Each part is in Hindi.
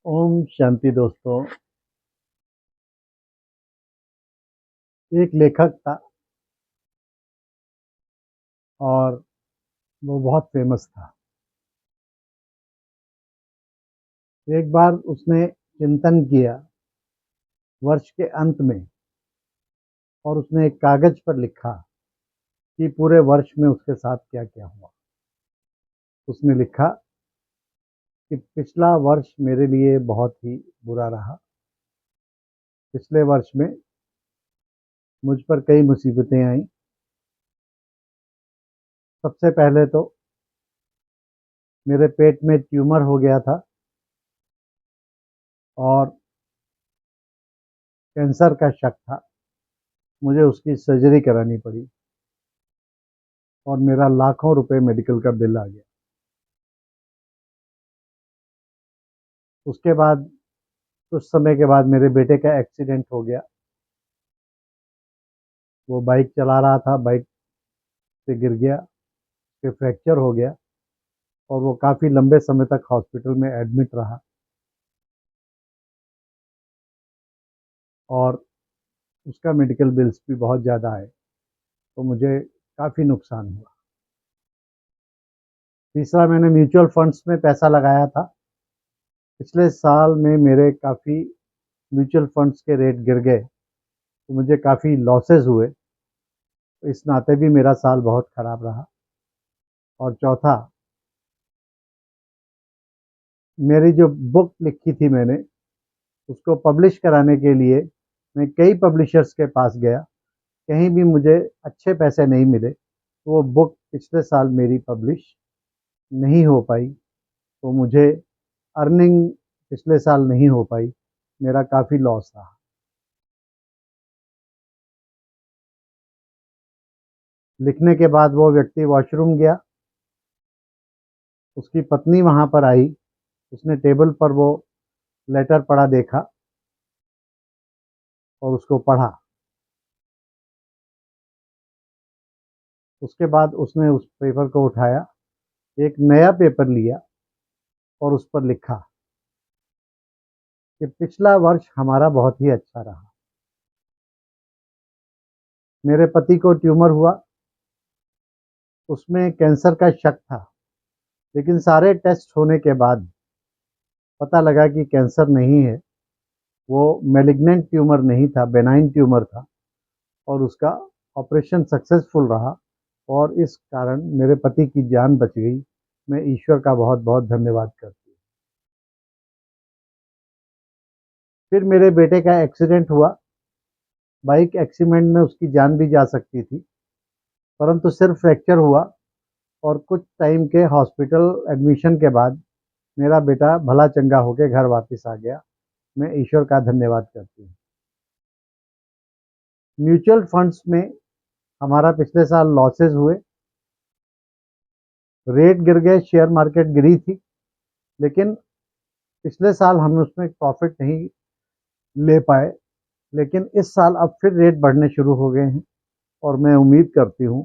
ओम शांति दोस्तों। एक लेखक था और वो बहुत फेमस था। एक बार उसने चिंतन किया वर्ष के अंत में, और उसने एक कागज पर लिखा कि पूरे वर्ष में उसके साथ क्या क्या हुआ। उसने लिखा कि पिछला वर्ष मेरे लिए बहुत ही बुरा रहा। पिछले वर्ष में मुझ पर कई मुसीबतें आईं। सबसे पहले तो मेरे पेट में ट्यूमर हो गया था और कैंसर का शक था। मुझे उसकी सर्जरी करानी पड़ी और मेरा लाखों रुपए मेडिकल का बिल आ गया। उसके बाद कुछ समय के बाद मेरे बेटे का एक्सीडेंट हो गया। वो बाइक चला रहा था, बाइक से गिर गया, फिर फ्रैक्चर हो गया और वो काफ़ी लंबे समय तक हॉस्पिटल में एडमिट रहा और उसका मेडिकल बिल्स भी बहुत ज़्यादा आए, तो मुझे काफ़ी नुकसान हुआ। तीसरा, मैंने म्यूचुअल फंड्स में पैसा लगाया था। पिछले साल में मेरे काफ़ी म्यूचुअल फंड्स के रेट गिर गए, तो मुझे काफ़ी लॉसेस हुए। तो इस नाते भी मेरा साल बहुत ख़राब रहा। और चौथा, मेरी जो बुक लिखी थी मैंने, उसको पब्लिश कराने के लिए मैं कई पब्लिशर्स के पास गया, कहीं भी मुझे अच्छे पैसे नहीं मिले। तो वो बुक पिछले साल मेरी पब्लिश नहीं हो पाई, तो मुझे अर्निंग पिछले साल नहीं हो पाई। मेरा काफ़ी लॉस रहा। लिखने के बाद वो व्यक्ति वॉशरूम गया, उसकी पत्नी वहाँ पर आई, उसने टेबल पर वो लेटर पड़ा देखा और उसको पढ़ा। उसके बाद उसने उस पेपर को उठाया, एक नया पेपर लिया और उस पर लिखा कि पिछला वर्ष हमारा बहुत ही अच्छा रहा। मेरे पति को ट्यूमर हुआ, उसमें कैंसर का शक था, लेकिन सारे टेस्ट होने के बाद पता लगा कि कैंसर नहीं है। वो मैलिग्नेंट ट्यूमर नहीं था, बेनाइन ट्यूमर था और उसका ऑपरेशन सक्सेसफुल रहा और इस कारण मेरे पति की जान बच गई। मैं ईश्वर का बहुत बहुत धन्यवाद करती हूँ। फिर मेरे बेटे का एक्सीडेंट हुआ। बाइक एक्सीडेंट में उसकी जान भी जा सकती थी, परंतु सिर्फ फ्रैक्चर हुआ और कुछ टाइम के हॉस्पिटल एडमिशन के बाद मेरा बेटा भला चंगा होकर घर वापस आ गया। मैं ईश्वर का धन्यवाद करती हूँ। म्यूचुअल फंड्स में हमारा पिछले साल लॉसेस हुए, रेट गिर गए, शेयर मार्केट गिरी थी, लेकिन पिछले साल हम उसमें प्रॉफिट नहीं ले पाए। लेकिन इस साल अब फिर रेट बढ़ने शुरू हो गए हैं और मैं उम्मीद करती हूँ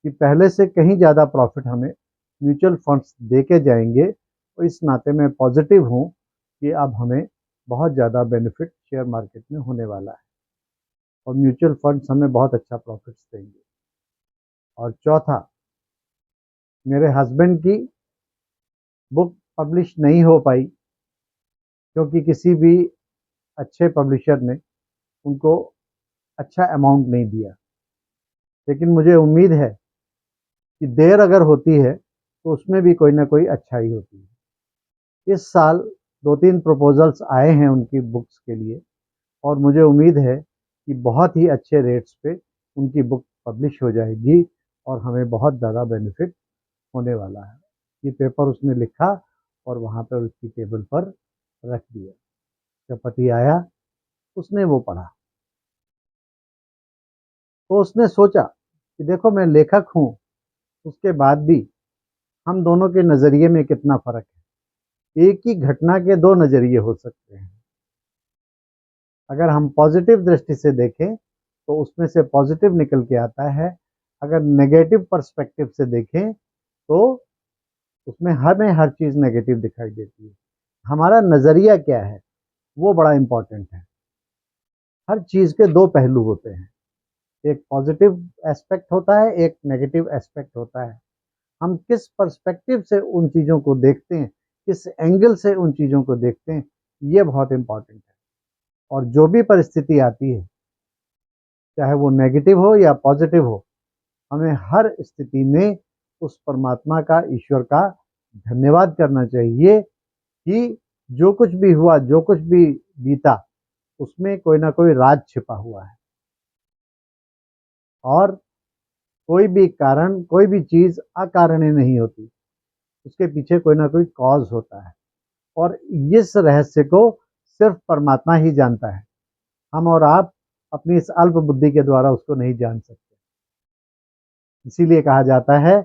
कि पहले से कहीं ज़्यादा प्रॉफिट हमें म्यूचुअल फंड्स दे के जाएंगे। तो इस नाते मैं पॉजिटिव हूँ कि अब हमें बहुत ज़्यादा बेनिफिट शेयर मार्केट में होने वाला है और म्यूचुअल फंड्स हमें बहुत अच्छा प्रॉफिट्स देंगे। और चौथा, मेरे हस्बैंड की बुक पब्लिश नहीं हो पाई क्योंकि किसी भी अच्छे पब्लिशर ने उनको अच्छा अमाउंट नहीं दिया। लेकिन मुझे उम्मीद है कि देर अगर होती है तो उसमें भी कोई ना कोई अच्छाई होती है। इस साल 2-3 प्रपोजल्स आए हैं उनकी बुक्स के लिए और मुझे उम्मीद है कि बहुत ही अच्छे रेट्स पे उनकी बुक पब्लिश हो जाएगी और हमें बहुत ज़्यादा बेनिफिट होने वाला है। ये पेपर उसने लिखा और वहाँ पर उसकी टेबल पर रख दिया। जब पति आया, उसने वो पढ़ा, तो उसने सोचा कि देखो मैं लेखक हूँ, उसके बाद भी हम दोनों के नज़रिए में कितना फ़र्क है। एक ही घटना के दो नज़रिए हो सकते हैं। अगर हम पॉजिटिव दृष्टि से देखें तो उसमें से पॉजिटिव निकल के आता है। अगर नेगेटिव पर्सपेक्टिव से देखें तो उसमें हमें हर चीज़ नेगेटिव दिखाई देती है। हमारा नज़रिया क्या है वो बड़ा इम्पोर्टेंट है। हर चीज़ के दो पहलू होते हैं, एक पॉजिटिव एस्पेक्ट होता है, एक नेगेटिव एस्पेक्ट होता है। हम किस पर्सपेक्टिव से उन चीज़ों को देखते हैं, किस एंगल से उन चीज़ों को देखते हैं, ये बहुत इम्पोर्टेंट है। और जो भी परिस्थिति आती है, चाहे वो नेगेटिव हो या पॉजिटिव हो, हमें हर स्थिति में उस परमात्मा का, ईश्वर का धन्यवाद करना चाहिए कि जो कुछ भी हुआ, जो कुछ भी बीता, उसमें कोई ना कोई राज छिपा हुआ है। और कोई भी कारण, कोई भी चीज़ अकारणीय नहीं होती, उसके पीछे कोई ना कोई कॉज होता है। और इस रहस्य को सिर्फ परमात्मा ही जानता है। हम और आप अपनी इस अल्प बुद्धि के द्वारा उसको नहीं जान सकते। इसीलिए कहा जाता है,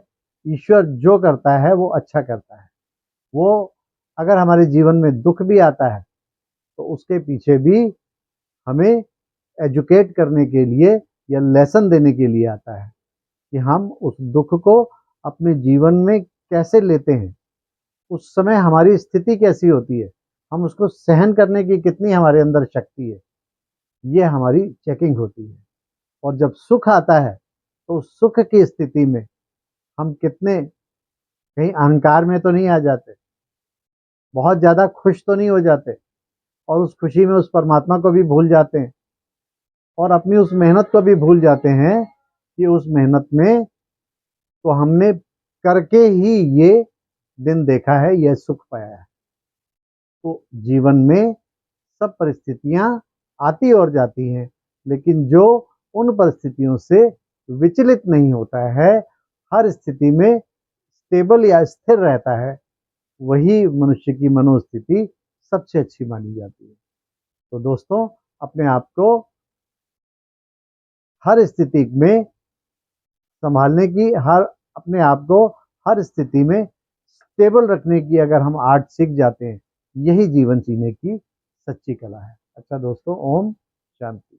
ईश्वर जो करता है वो अच्छा करता है। वो अगर हमारे जीवन में दुख भी आता है तो उसके पीछे भी हमें एजुकेट करने के लिए या लेसन देने के लिए आता है कि हम उस दुख को अपने जीवन में कैसे लेते हैं, उस समय हमारी स्थिति कैसी होती है, हम उसको सहन करने की कितनी हमारे अंदर शक्ति है, ये हमारी चेकिंग होती है। और जब सुख आता है तो उस सुख की स्थिति में हम कितने, कहीं अहंकार में तो नहीं आ जाते, बहुत ज़्यादा खुश तो नहीं हो जाते, और उस खुशी में उस परमात्मा को भी भूल जाते हैं और अपनी उस मेहनत को भी भूल जाते हैं कि उस मेहनत में तो हमने करके ही ये दिन देखा है, यह सुख पाया है। तो जीवन में सब परिस्थितियां आती और जाती हैं, लेकिन जो उन परिस्थितियों से विचलित नहीं होता है, हर स्थिति में स्टेबल या स्थिर रहता है, वही मनुष्य की मनोस्थिति सबसे अच्छी मानी जाती है। तो दोस्तों, अपने आप को हर स्थिति में संभालने की, हर अपने आप को हर स्थिति में स्टेबल रखने की अगर हम आर्ट सीख जाते हैं, यही जीवन जीने की सच्ची कला है। अच्छा दोस्तों, ओम शांति।